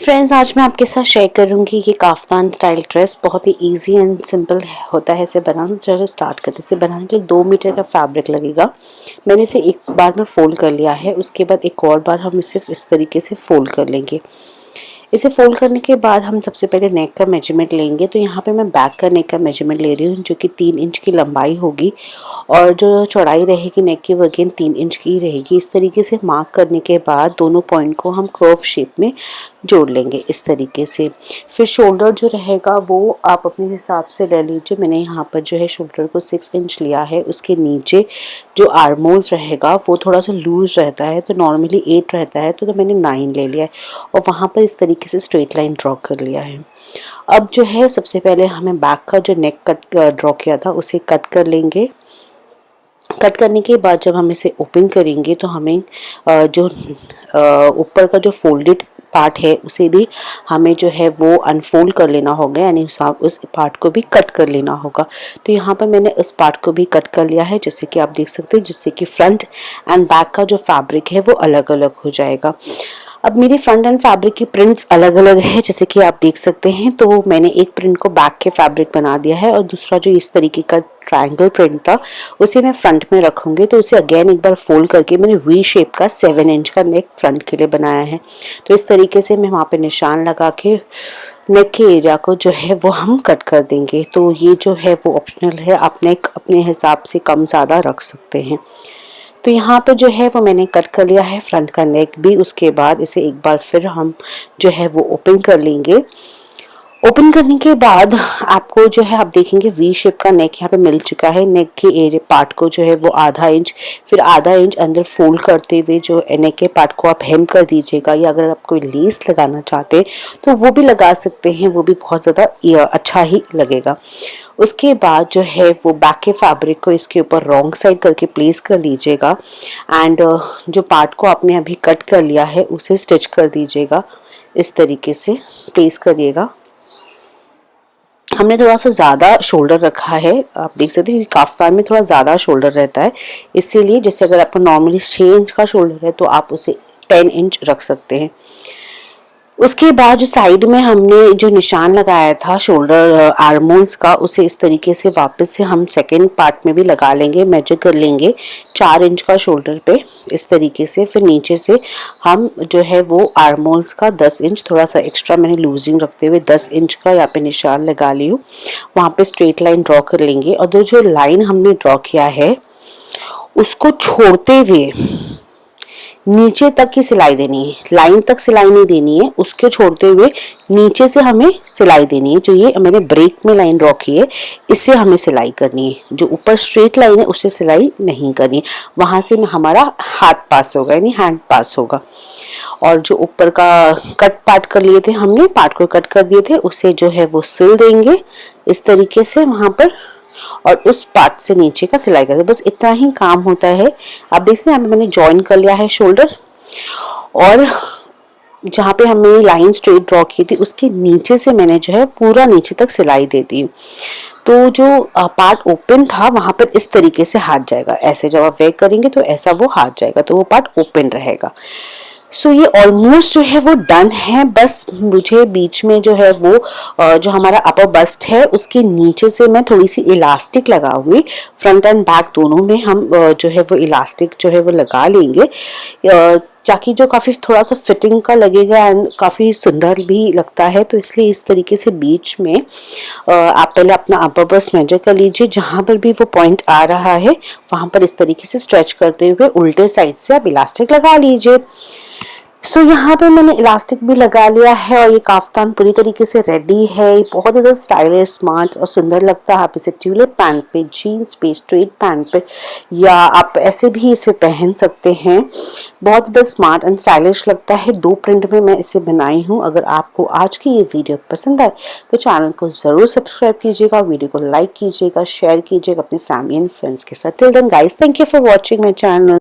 Friends, आज मैं आपके साथ शेयर करूंगी कि काफ्तान स्टाइल ड्रेस बहुत ही इजी एंड सिंपल होता है इसे बनाना। चलो स्टार्ट करते हैं। इसे बनाने के लिए 2 मीटर का फैब्रिक लगेगा। मैंने इसे एक बार में फोल्ड कर लिया है। उसके बाद एक और बार हम इसे इस तरीके से फोल्ड कर लेंगे। इसे फोल्ड करने के बाद हम सबसे पहले नेक का मेजरमेंट लेंगे। तो यहाँ पे मैं बैक का नेक का मेजरमेंट ले रही हूँ, जो कि 3 इंच की लंबाई होगी और जो चौड़ाई रहेगी नेक की वो अगेन 3 इंच की रहेगी। इस तरीके से मार्क करने के बाद दोनों पॉइंट को हम कर्व शेप में जोड़ लेंगे इस तरीके से। फिर शोल्डर जो रहेगा वो आप अपने हिसाब से ले लीजिए। मैंने यहाँ पर जो है शोल्डर को 6 इंच लिया है। उसके नीचे जो आर्म होल्स रहेगा वो थोड़ा सा लूज रहता है, तो नॉर्मली 8 रहता है, तो मैंने 9 ले लिया है और वहाँ पर इस तरीके से स्ट्रेट लाइन ड्रॉ कर लिया है। अब जो है सबसे पहले हमें बैक का जो नेक कट ड्रॉ किया था उसे कट कर लेंगे। कट करने के बाद जब हम इसे ओपन करेंगे तो हमें जो ऊपर का जो फोल्डेड पार्ट है उसे भी हमें जो है वो अनफोल्ड कर लेना होगा, यानी उस पार्ट को भी कट कर लेना होगा। तो यहाँ पर मैंने उस पार्ट को भी कट कर लिया है, जैसे कि आप देख सकते हैं, जिससे कि फ्रंट एंड बैक का जो फैब्रिक है वो अलग अलग हो जाएगा। अब मेरे फ्रंट एंड फैब्रिक की प्रिंट्स अलग अलग है, जैसे कि आप देख सकते हैं। तो मैंने एक प्रिंट को बैक के फैब्रिक बना दिया है और दूसरा जो इस तरीके का ट्रायंगल प्रिंट था उसे मैं फ्रंट में रखूंगी। तो उसे अगेन एक बार फोल्ड करके मैंने वी शेप का 7 इंच का नेक फ्रंट के लिए बनाया है। तो इस तरीके से मैं वहाँ पे निशान लगा के नेक के एरिया को जो है वो हम कट कर देंगे। तो ये जो है वो ऑप्शनल है, आप नेक अपने हिसाब से कम ज़्यादा रख सकते हैं। तो यहाँ पे जो है वो मैंने कट कर लिया है फ्रंट का नेक भी। उसके बाद इसे एक बार फिर हम जो है वो ओपन कर लेंगे। ओपन करने के बाद आपको जो है आप देखेंगे वी शेप का नेक यहाँ पे मिल चुका है। नेक के एरिया पार्ट को जो है वो आधा इंच, फिर आधा इंच अंदर फोल्ड करते हुए जो नेक के पार्ट को आप हेम कर दीजिएगा, या अगर आप कोई लेस लगाना चाहते हैं तो वो भी लगा सकते हैं, वो भी बहुत ज़्यादा अच्छा ही लगेगा। उसके बाद जो है वो बैक के फैब्रिक को इसके ऊपर रॉन्ग साइड करके प्लेस कर लीजिएगा एंड जो पार्ट को आपने अभी कट कर लिया है उसे स्टिच कर दीजिएगा। इस तरीके से प्लेस करिएगा। हमने थोड़ा सा ज़्यादा शोल्डर रखा है, आप देख सकते हैं काफ्तान में थोड़ा ज़्यादा शोल्डर रहता है, इसीलिए जैसे अगर आपको नॉर्मली 6 इंच का शोल्डर है तो आप उसे 10 इंच रख सकते हैं। उसके बाद जो साइड में हमने जो निशान लगाया था शोल्डर आर्मोल्स का, उसे इस तरीके से वापस से हम सेकेंड पार्ट में भी लगा लेंगे। मेजर कर लेंगे 4 इंच का शोल्डर पे इस तरीके से। फिर नीचे से हम जो है वो आर्मोल्स का 10 इंच थोड़ा सा एक्स्ट्रा मैंने लूजिंग रखते हुए 10 इंच का यहाँ पे निशान लगा ली हूँ। वहाँ पे स्ट्रेट लाइन ड्रॉ कर लेंगे और जो लाइन हमने ड्रॉ किया है उसको छोड़ते हुए नीचे तक की सिलाई देनी है। लाइन तक सिलाई नहीं देनी है, उसके छोड़ते हुए नीचे से हमें सिलाई देनी है। जो ये मैंने ब्रेक में लाइन ड्रॉ की है इससे हमें सिलाई करनी है। जो ऊपर स्ट्रेट लाइन है उससे सिलाई नहीं करनी है, वहां से हमारा हाथ पास होगा, यानी हैंड पास होगा। और जो ऊपर का कट पार्ट कर लिए थे हमने, पार्ट को कट कर दिए थे, उसे जो है वो सिल देंगे इस तरीके से वहां पर, और उस पार्ट से नीचे का सिलाई कर दे। बस इतना ही काम होता है। आप देख सकते हैं मैंने ज्वाइन कर लिया है शोल्डर, और जहाँ पे हमने लाइन स्ट्रेट ड्रॉ की थी उसके नीचे से मैंने जो है पूरा नीचे तक सिलाई दे दी। तो जो पार्ट ओपन था वहां पर इस तरीके से हाथ जाएगा। ऐसे जब आप वेयर करेंगे तो ऐसा वो हाथ जाएगा, तो वो पार्ट ओपन रहेगा। सो ये ऑलमोस्ट जो है वो डन है। बस मुझे बीच में जो है वो जो हमारा अपर बस्ट है उसके नीचे से मैं थोड़ी सी इलास्टिक लगाऊंगी। फ्रंट एंड बैक दोनों में हम जो है वो इलास्टिक जो है वो लगा लेंगे, ताकि जो काफ़ी थोड़ा सा फिटिंग का लगेगा एंड काफ़ी सुंदर भी लगता है। तो इसलिए इस तरीके से बीच में आप पहले अपना अपर बस्ट मेजर कर लीजिए। जहाँ पर भी वो पॉइंट आ रहा है वहाँ पर इस तरीके से स्ट्रेच करते हुए उल्टे साइड से आप इलास्टिक लगा लीजिए। सो यहाँ पे मैंने इलास्टिक भी लगा लिया है और ये काफ्तान पूरी तरीके से रेडी है। बहुत ज़्यादा स्टाइलिश, स्मार्ट और सुंदर लगता है। आप इसे ट्यूलिप पैंट पे, जीन्स पे, स्ट्रेट पैंट पे, या आप ऐसे भी इसे पहन सकते हैं। बहुत ज़्यादा स्मार्ट एंड स्टाइलिश लगता है। 2 प्रिंट में मैं इसे बनाई हूँ। अगर आपको आज की ये वीडियो पसंद आए तो चैनल को ज़रूर सब्सक्राइब कीजिएगा, वीडियो को लाइक कीजिएगा, शेयर कीजिएगा अपने फैमिली एंड फ्रेंड्स के साथ। Till then guys, thank you for watching my channel.